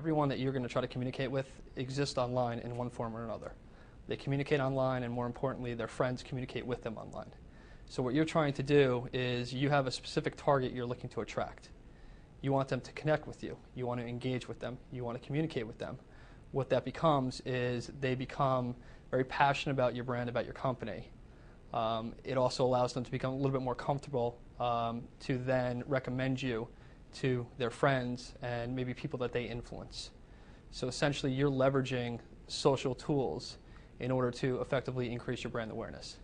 everyone that you're going to try to communicate with exists online in one form or another. They communicate online, and more importantly, their friends communicate with them online. So what you're trying to do is you have a specific target you're looking to attract. You want them to connect with you. You want to engage with them. You want to communicate with them. What that becomes is they become very passionate about your brand, about your company. It also allows them to become a little bit more comfortable to then recommend you to their friends and maybe people that they influence. So essentially, you're leveraging social tools in order to effectively increase your brand awareness.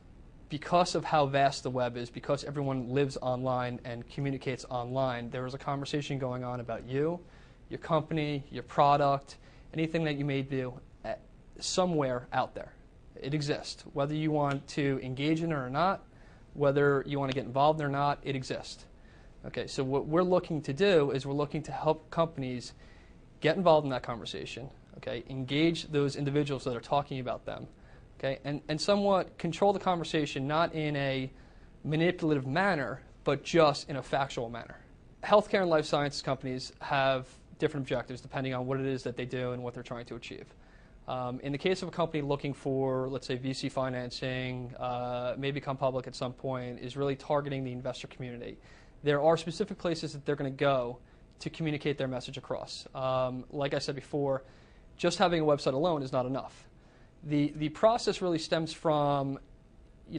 Because of how vast the web is, because everyone lives online and communicates online, there is a conversation going on about you, your company, your product, anything that you may do somewhere out there. It exists. Whether you want to engage in it or not, whether you want to get involved or not, it exists. Okay, so what we're looking to do is we're looking to help companies get involved in that conversation, okay, engage those individuals that are talking about them, okay, and somewhat control the conversation, not in a manipulative manner, but just in a factual manner. Healthcare and life sciences companies have different objectives depending on what it is that they do and what they're trying to achieve. In the case of a company looking for, let's say, VC financing, may become public at some point, is really targeting the investor community. There are specific places that they're going to go to communicate their message across. Like I said before, just having a website alone is not enough. The process really stems from,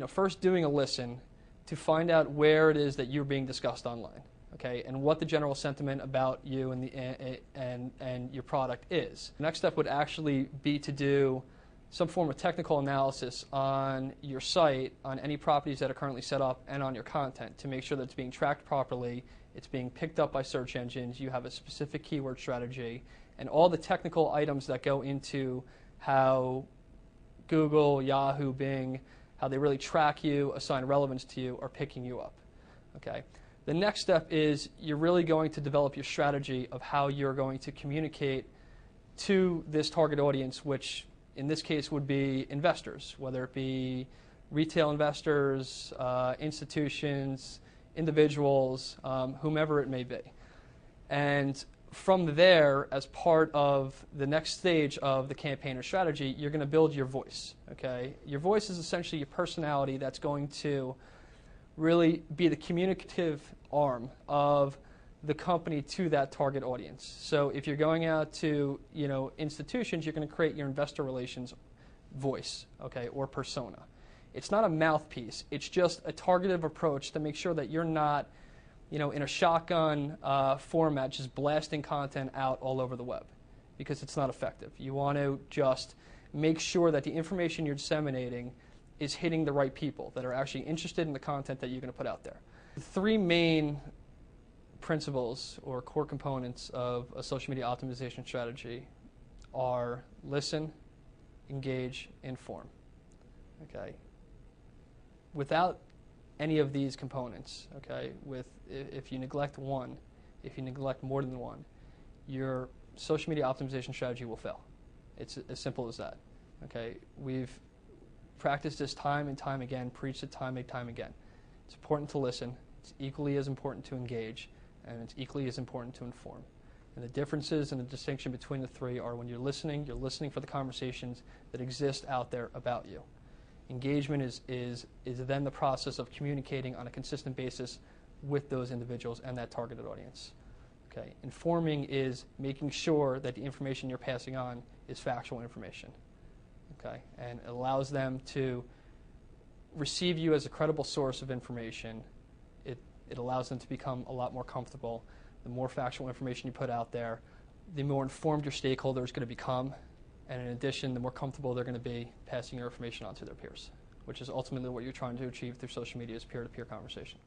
first doing a listen to find out where it is that you're being discussed online, okay, and what the general sentiment about you and your product is. The next step would actually be to do some form of technical analysis on your site, on any properties that are currently set up, and on your content to make sure that it's being tracked properly, it's being picked up by search engines, you have a specific keyword strategy, and all the technical items that go into how Google, Yahoo, Bing, how they really track you, assign relevance to you, are picking you up. Okay. The next step is you're really going to develop your strategy of how you're going to communicate to this target audience, which in this case would be investors, whether it be retail investors, institutions, individuals, whomever it may be. And from there, as part of the next stage of the campaign or strategy, you're going to build your voice. Okay? Your voice is essentially your personality that's going to really be the communicative arm of the company to that target audience. So if you're going out to institutions, you're going to create your investor relations voice, okay, or persona. It's not a mouthpiece. It's just a targeted approach to make sure that you're not in a shotgun format just blasting content out all over the web, because it's not effective. You want to just make sure that the information you're disseminating is hitting the right people that are actually interested in the content that you're going to put out there. The three main principles or core components of a social media optimization strategy are listen, engage, inform. Okay. Without any of these components, okay, if you neglect one, if you neglect more than one, your social media optimization strategy will fail. It's as simple as that. Okay. We've practiced this time and time again, preached it time and time again. It's important to listen. It's equally as important to engage, and it's equally as important to inform. And the differences and the distinction between the three are when you're listening for the conversations that exist out there about you. Engagement is then the process of communicating on a consistent basis with those individuals and that targeted audience. Okay. Informing is making sure that the information you're passing on is factual information. Okay. And it allows them to receive you as a credible source of information. It allows them to become a lot more comfortable. The more factual information you put out there, the more informed your stakeholder is going to become. And in addition, the more comfortable they're going to be passing your information on to their peers, which is ultimately what you're trying to achieve through social media's peer-to-peer conversation.